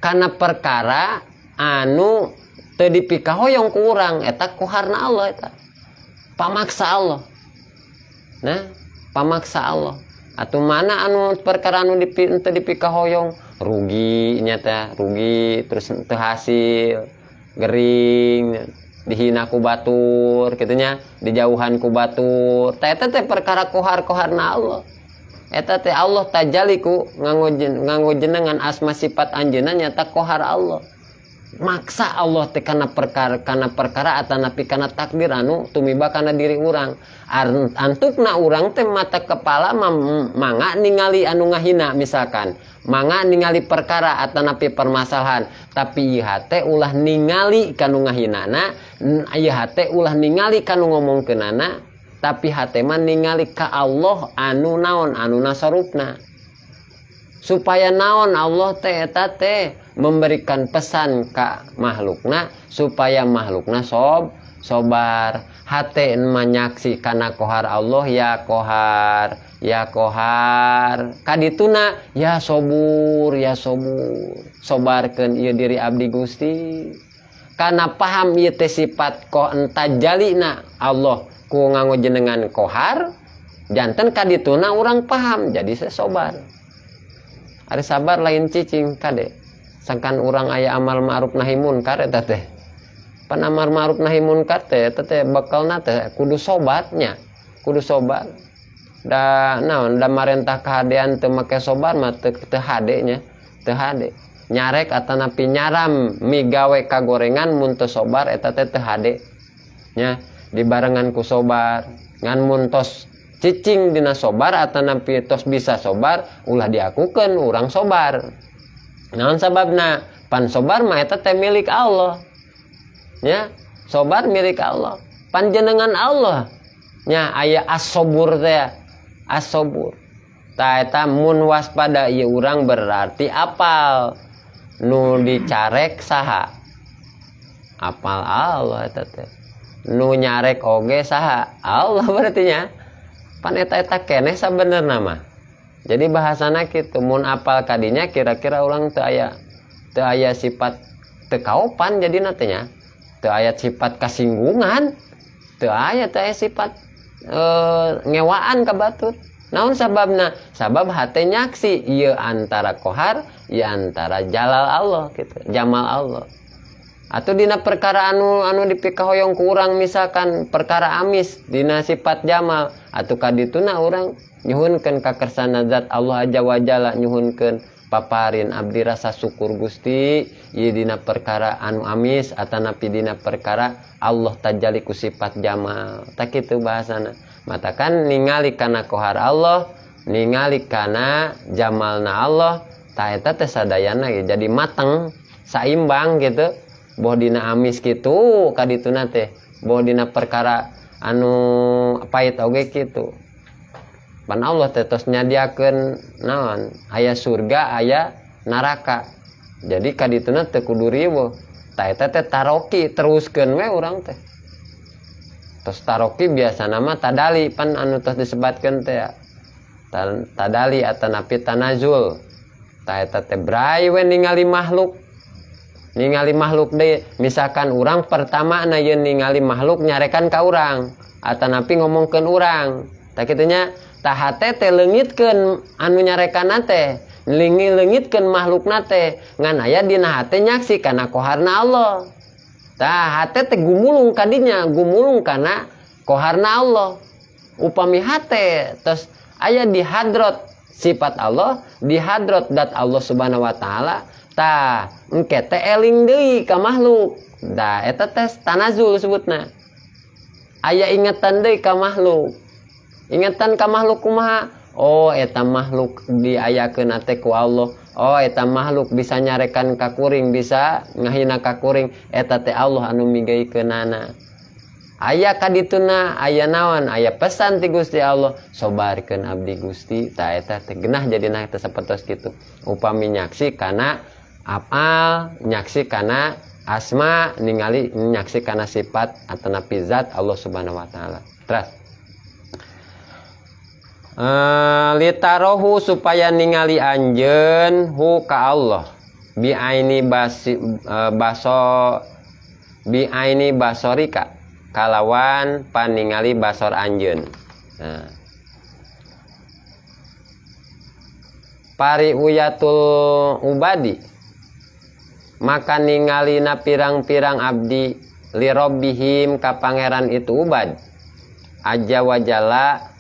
kana perkara anu teu dipikahoyong ku urang eta koharna Allah eta. Pamaksa Allah. Nah, pamaksa Allah. Atuh mana anu perkara anu teu dipikahoyong rugi nya teh, rugi terus teu hasil, gering, dihina ku batur kitu nya, dijauhan ku batur. Tah eta teh perkara kohar-koharna Allah. Eta teh Allah tajali ku nganggo jenengan asma sifat anjeunna nyata kohar Allah. maksa Allah teh kana perkara atanapi kana takdir anu tumiba kana diri urang. Antukna urang teh mata kepala mangga ningali anu ngahina misalkan, mangga ningali perkara atanapi permasalahan, tapi ieu teh ulah ningali kanu ngahinana, ieu teh ulah ningali kanu ngomongkeunana, tapi hate mah ningali ka Allah anu naon anu nasarupna. Supaya naon Allah teh eta teh memberikan pesan ka makhlukna supaya makhlukna sobar. Hate manyaksi kana kohar Allah ya kohar kadituna ya sobur sobarkeun ieu diri abdi Gusti kana paham ieu teh sifat ko entajalina Allah ku nganggo jenengan kohar janten kadituna urang paham jadi saya sobar. Ari sabar lain cicing kade. Sangkan urang aya amal ma'ruf nahi munkar eta teh. Pan amal ma'ruf nahi munkar teh eta teh bekalna teh kudu sobatnya. Kudu sobat. Da naon da marentah kahadean teu make sobar mah teu hade nya, teu hade. Nyarek atanapi nyaram migawe kagorengan mun teu sobar eta teh teu hade. Nya dibarengan ku sobar ngan mun tos cicing dina sobar atanapi tos bisa sobar ulah diakukeun urang sobar. Naon sababna? Pan sobar mah eta teh milik Allah. Ya, sobar milik Allah. Panjenengan Allah. Nya aya as-sabur teh. As-sabur. Tah eta mun waspada ieu urang berarti apal. Nu dicarek saha? Apal Allah eta teh. Nu nyarek oge saha? Allah berarti nya. Pan eta keneh sabenerna mah. Jadi bahasana kitu mun apal kadinya kira-kira ulang teu aya sifat teu kaopan jadina teh nya. Teu aya sifat kasinggungan. Teu aya sifat ngewaan ka batur. Naon sababna? Sabab hate nyaksi ieu antara kohar, ieu antara jalal Allah gitu, jamal Allah. Atau dina perkara anu dipikahoyong ku urang misalkan perkara amis dina sifat jamal atuh kadituna urang nyuhunkeun ka kersana zat Allah Azza wa Jalla nyuhunkeun paparin abdi rasa syukur Gusti ieu dina perkara anu amis atanapi dina perkara Allah tajalli ku sifat jamal tak kitu bahasana matakan ningali kana kohar Allah ningali kana jamalna Allah ta eta teh sadayana jadi mateng saimbang gitu. Boh dina amis kitu kadituna teh boh dina perkara anu pait oge kitu pan Allah teh tos nyadiakeun naon aya surga aya neraka jadi kadituna teu kudu riweuh ta eta teh taroki teruskeun we urang teh tos taroki biasana mah tadali pan anu tos disebatkeun teh tadali atanapi tanazul ta eta teh brai we ningali makhluk deui misalkan urang pertama na yeun ningali makhluk nyarekan ka urang atanapi ngomongkeun urang tah kitu nya tah hate teh leungitkeun anu nyarekanna teh leungitkeun makhlukna teh ngan aya dina hate nyaksi kana koharna Allah tah hate teh gumulung kadinya gumulung kana koharna Allah upami hate tos aya di hadrat sifat Allah di hadrat dat Allah Subhanahu wa taala tah engke teh eling deui ka makhluk da eta teh tanazul sebutna aya ingatan deui ka makhluk ingatan ka makhluk kumaha oh eta makhluk diayakeun teh ku Allah oh eta makhluk bisa nyarekan ka kuring bisa ngahina ka kuring eta teh Allah anu migaikeunana aya kadituna aya naon aya pesan ti Gusti Allah sobarkeun abdi Gusti tah eta teh genah jadina teh sapertos kitu upami nyaksi kana apal nyaksi kana asma ningali nyaksi kana sifat atanapi zat Allah Subhanahu wa taala. Terus litarohu supaya ningali anjeun hu ka Allah bi aini basorika kalawan paningali basor anjeun. Pari uyatul ubadi maka ningalina pirang-pirang abdi li rabbihim ka pangeran itu ubad Azza wa Jalla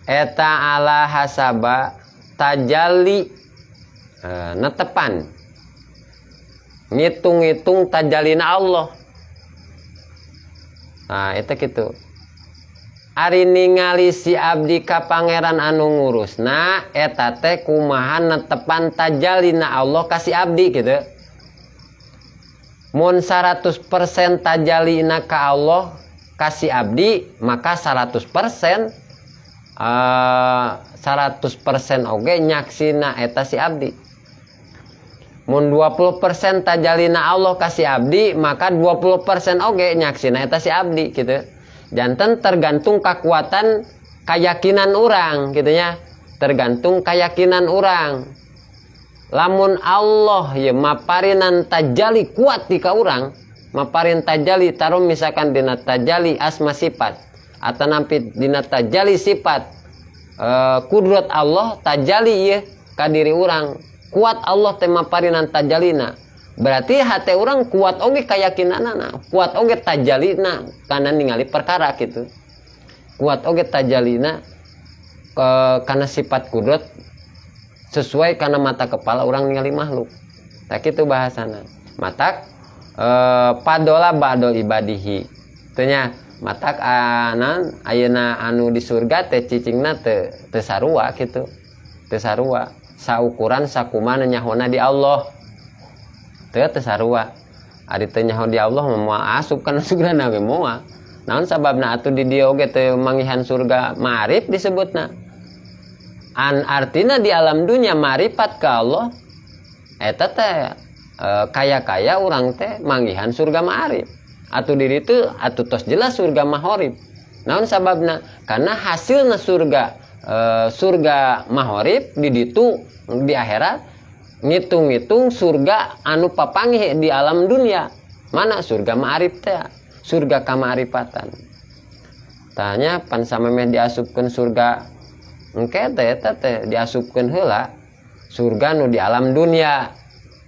eta ala hasaba tajalli netepan ngitung-ngitung tajalina Allah. Nah itu gitu. Ari ningali si abdi ka pangeran anu ngurusna eta teh kumaha netepan tajalina Allah ka si abdi gitu. Mun 100% tajalina ka Allah ka si abdi maka 100% 100% oge nyaksina eta si abdi. Mun 20% tajalina Allah ka si abdi maka 20% oge nyaksina eta si abdi gitu. Janten tergantung kekuatan keyakinan orang gitu ya. Tergantung keyakinan orang. Lamun Allah ya maparinan tajali kuat di ka urang, maparin tajali taruh misalkan dina tajali asma sifat atau nampi dina tajali sifat kudrat Allah tajali ya ka diri urang. Kuat Allah teh maparinan tajalina. Berarti hati orang kuat oge keyakinanana, kuat oge tajalina kana ningali perkara gitu. Kuat oge tajalina kana sifat kudrat sesuai kana mata kepala orang ningali makhluk. Tak kitu bahasana. Matak padola ba'dol ibadihi. Teu nya matak ayeuna anu di surga teh cicingna teu sarua kitu. Teu sarua. Saukuran sakumaha nyahona di Allah. Teu sarua. Ari teu nyaho di Allah moal asup kana surgana we moal. Naon sababna atuh di dieu oge teu mangihan surga ma'rif disebutna. Artina di alam dunia ma'rifat ka Allah eta teh kaya-kaya urang teh manggihan surga ma'rif. Atuh diri teu atuh tos jelas surga mahorib. Naon sababna? Karena hasilna surga mahorib di ditu di akhirat ngitung-ngitung surga anu papanggih di alam dunia. Mana surga ma'rif teh? Surga kama'rifatan. Tanya pan samemeh diasupkeun surga engke teh eta teh diasupkeun heula surga nu di alam dunia.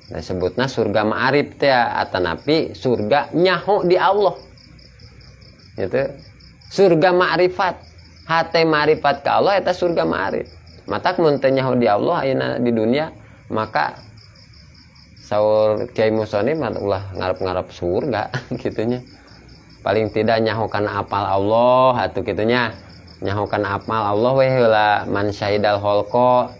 Disebutna surga ma'rif teh atanapi surga nyaho di Allah. Gitu. Surga ma'rifat. Hate ma'rifat ka Allah eta surga ma'rif. Matak mun teu nyaho di Allah ayeuna di dunia maka saur Kiai Musoni mah ulah ngarep-ngarep surga gitunya. Paling tidak nyaho kana apal Allah atuh kitunya. Nyaho kana apal Allah we heula man syahidal khalqa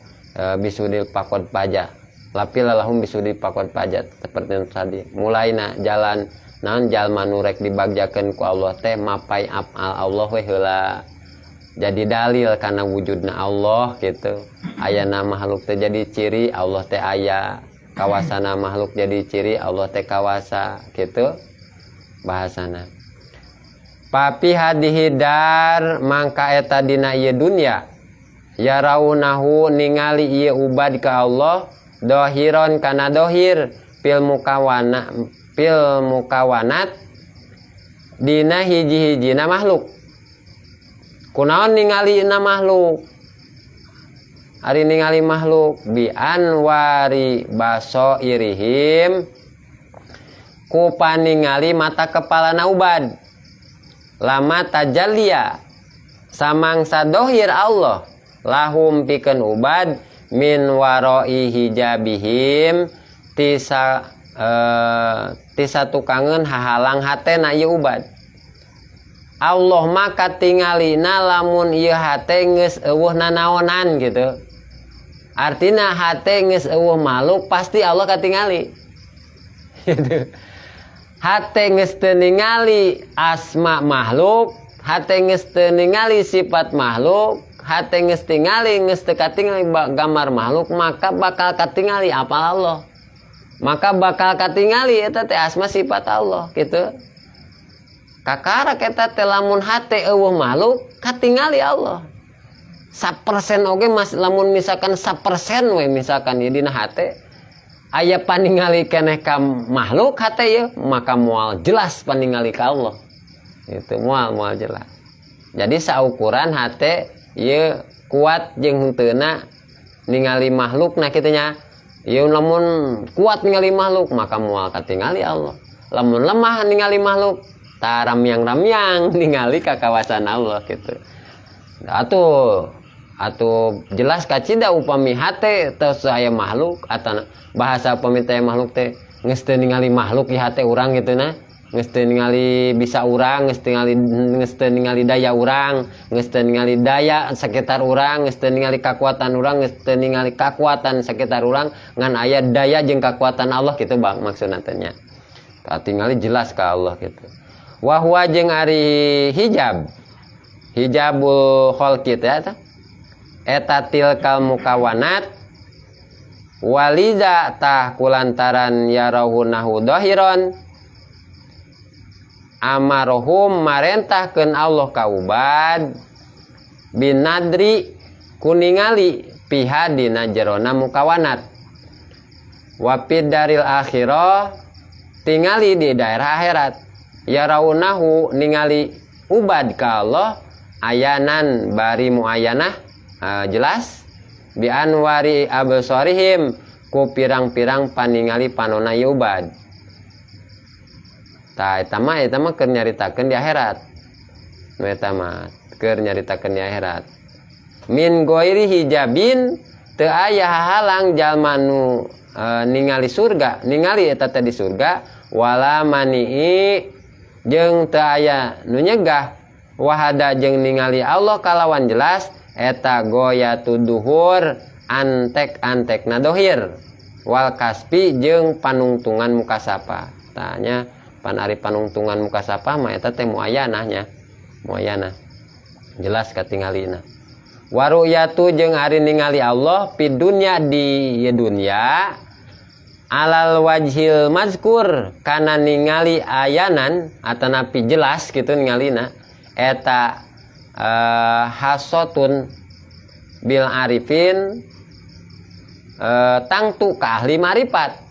bisudil pakod pajak. Lapil lahum bisudil pakod pajak seperti tadi. Mulaina jalan naon jalma nu rek dibagjakeun ku Allah teh mapai apal Allah we heula. Jadi dalil kana wujudna Allah gitu. Ayana makhluk teh jadi ciri Allah teh aya. Kawasana makhluk jadi ciri Allah teh kawasa gitu bahasana. Papi hadihidar mangka eta dina ieu dunya ya raunahu ningali ieu ubad ka Allah dohiron kana dohir pil mukawanat dina hiji-hijina makhluk. Kunaon ningali na makhluk? Ari ningali makhluk bi anwari basoirihim ku paningali mata kepala na ubad. Lama tajallia samangsa dohir Allah lahum pikeun ubad min waroi hijabihim tisa tukangeun hahalang hatena ieu ubad. Allah maka tingalina lamun ieu hate geus eueuh nanaonan gitu. Artina hate geus eueuh makhluk pasti Allah katingali. Gitu. Hate geus teu ningali asma makhluk, hate geus teu ningali sifat makhluk, hate geus tingali geus teu katingali gambar makhluk, maka bakal katingali apal Allah. Maka bakal katingali eta teh asma sifat Allah gitu. Kakara eta teh lamun hate eueuh makhluk katingali Allah. 1% oge mas lamun misalkan 1% we misalkan ieu dina hate aya paningali keneh ka makhluk hate ye maka moal jelas paningali ka Allah. Itu moal jelas. Jadi saukuran hate ye kuat jeung heuteuna ningali makhlukna kitu nya. Ye lamun kuat ningali makhluk maka moal katingali Allah. Lamun lemah ningali makhluk taramyang-ramyang ningali ka kawasan Allah gitu. Atuh jelas kacida upami hate tos aya makhluk atau bahasa upami teh makhluk teh geus teu ningali makhluk di hate urang gitu na, geus teu ningali bisa urang, geus teu ningali daya urang, geus teu ningali daya sekitar urang, geus teu ningali kakuatan urang, geus teu ningali kakuatan sekitar urang, ngan aya daya jeung kakuatan Allah gitu bang maksudna teh nya. Katingali jelas ka Allah gitu. Wa huwa jeung ari hijabul khalqi teh eta tilkal mukawanat waliza tah kulantaran yarahunahu dhahiron amarohum marentahkeun Allah ka ubad binadri kuningali piha dina jerona mukawanat wapid daril akhirah tingali di daerah akhirat yaraunahu ningali ubad ka Allah ayanan bari muayanah jelas bi anwari absarihim ku pirang-pirang paningali panona ubad. Tah eta mah keur nyaritakeun di akhirat. Nu eta mah keur nyaritakeun di akhirat. Min ghairi hijabin teu aya halang jalma nu ningali surga, ningali eta teh di surga wala mani'i jeung teu aya nu nyegah wahada jeung ningali Allah kalawan jelas eta goyatu duhur antek nadohir wal kaspi jeung panungtungan mukasapa. Tanya pan ari panungtungan mukasapa mah eta teh muayanahnya muayanah jelas katingalina waruyatu jeung ari ningali Allah pi dunya di dunya alal wajhil mazkur kana ningali ayanan atanapi jelas gitu ningalina eta hasotun bil arifin tangtu ka ahli marifat.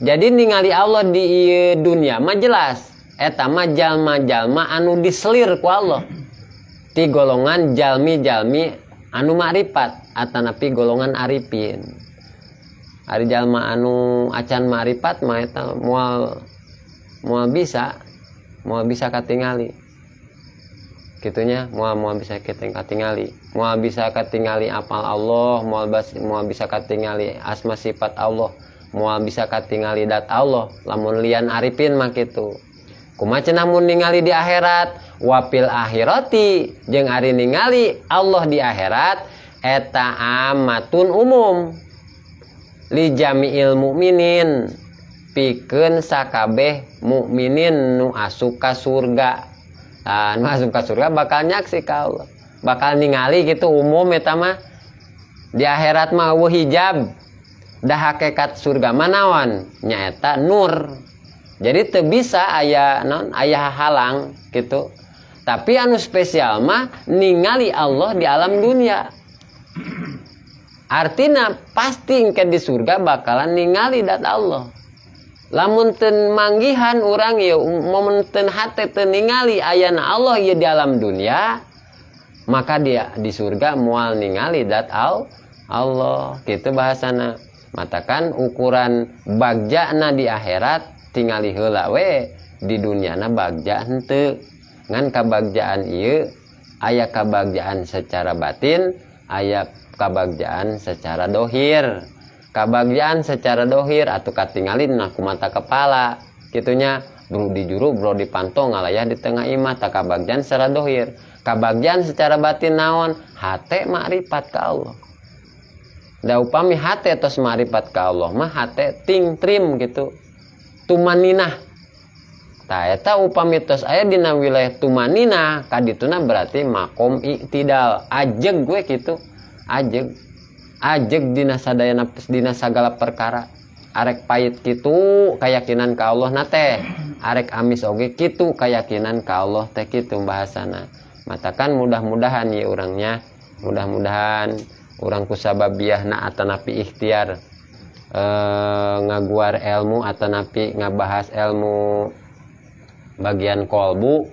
Jadi ningali Allah di dunia mah jelas eta mah jalma-jalma anu diselir ku Allah ti golongan jalmi-jalmi anu marifat atanapi golongan arifin. Ari jalma anu acan marifat mah eta moal bisa katingali kitunya moal bisa katingali moal bisa katingali apal Allah moal bisa katingali asma sifat Allah moal bisa katingali dat Allah lamun lian arifin mah kitu kumaha cenah mun ningali di akhirat wapil akhirati jeung ari ningali Allah di akhirat eta amatun umum li jami'il mukminin pikeun sakabeh mukminin nu asup ka surga. Masuk ke surga bakal nyaksi ka Allah bakal ningali gitu umum eta mah di akhirat mah hijab dah hakikat surga manawan nyaeta nur jadi teu bisa aya halang gitu tapi anu spesial mah ningali Allah di alam dunia artina pasti engke di surga bakalan ningali dat Allah. Lamun ten manggihan urang ya momen ten hate ten ningali ayana Allah ya di alam dunia maka dia di surga moal ningali dat Allah gitu bahasana matakan ukuran bagjana di akhirat tingali heula we di duniana bagja henteu ngan kabagjaan ieu aya kabagjaan secara batin aya kabagjaan secara dohir. Kabagjaan secara dohir atau katingalin nah ku mata kepala gitunya bro di juru bro dipantau ngalayah di tengah imah tak kabagjaan secara dohir kabagjaan secara batin naon hate makrifat ka Allah da upami hate tos makrifat ka Allah mah hate ting trim gitu tumaninah tah eta upami tos aya dina wilayah tumaninah kadituna berarti makom iktidal ajeg gue gitu ajeg dina sadayana dina sagala perkara arek pait kitu keyakinan ka Allah na teh arek amis oge kitu keyakinan ka Allah teh kitu bahasana matakan mudah-mudahan ya urangnya mudah-mudahan urang kusababiahna atanapi ikhtiar ngaguar ilmu atanapi ngabahas ilmu bagian kolbu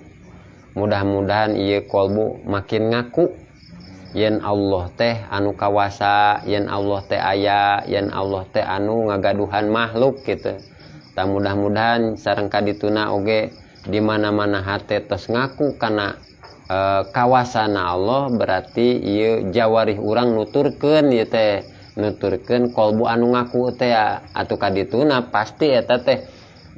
mudah-mudahan ieu kolbu makin ngaku yen Allah teh anu kawasa yen Allah teh aya yen Allah teh anu ngagaduhan makhluk gitu tak mudah-mudahan sareng kadituna oge di mana-mana hate tos ngaku kana kawasana Allah berarti ieu jawarih urang nuturkeun ieu teh nuturkeun kolbu anu ngaku teh atuh kadituna pasti eta teh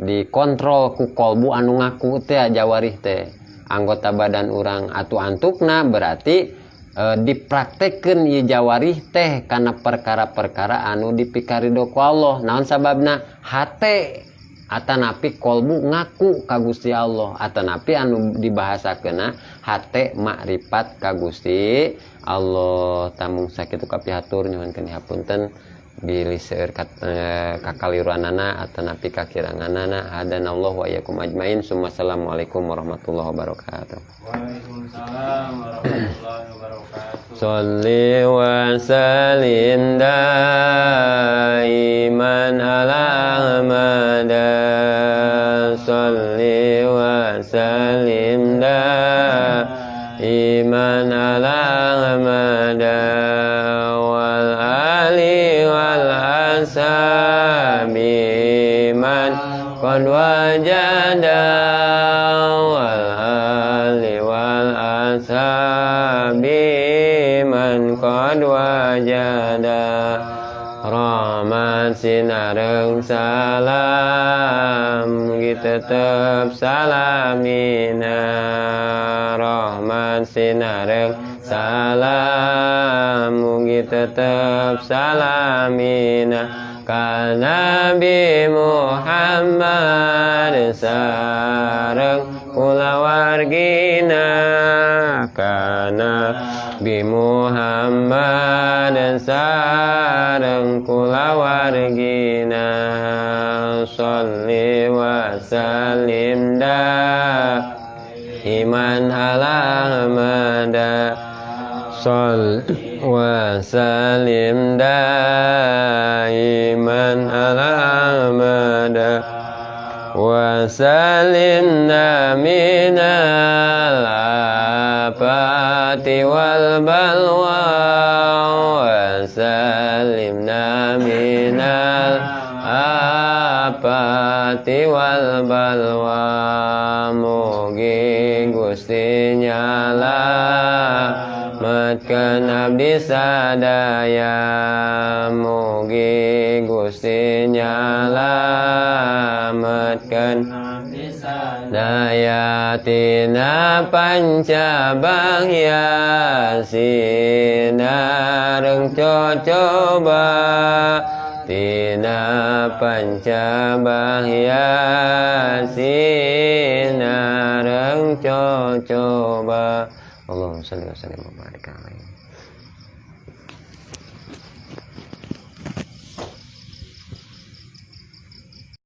dikontrol ku kolbu anu ngaku teh jawarih teh anggota badan urang atuh antukna berarti dipraktekkeun ieu jawarih teh kana perkara-perkara anu dipikaridho ku Allah. Naon sababna? Hate atanapi kolbu ngaku ka Gusti Allah, atanapi anu dibahasakeunna hate makrifat ka Gusti Allah. Tamung sakitu kapihatur nyuhunkeun hapunten bilih seueur kakaliruanana atanapi kakiranganana. Hadanallahu wa iyyakum ajmain. Assalamualaikum warahmatullahi wabarakatuh. Waalaikumsalam warahmatullahi wabarakatuh. Sholli wa sallim daiman ala Ahmada. Sholli wa sallim daiman ala Ahmada wal ali wal ashabi man qad wajada wal ali wal ashabi man qad wajada rahmat sinareng salam tetep salamina rahmat sinareng salam mugi tetep salamina ka Nabi Muhammad sareng kulawargina ka Nabi Muhammad sareng kulawargina sholli wa sallim daiman ala Ahmada sholli wa sallim daiman ala Ahmada wa sallimna minal afati wal balwa wa sallimna minal afati wal balwa mugi Gusti nyalametkeun abdi sadaya mugi Gusti nyalametkeun daya tina pancabahya sinareng cocoba tina pancabahya sinareng cocoba Allahumma shalli wa sallim wa barik alaihi.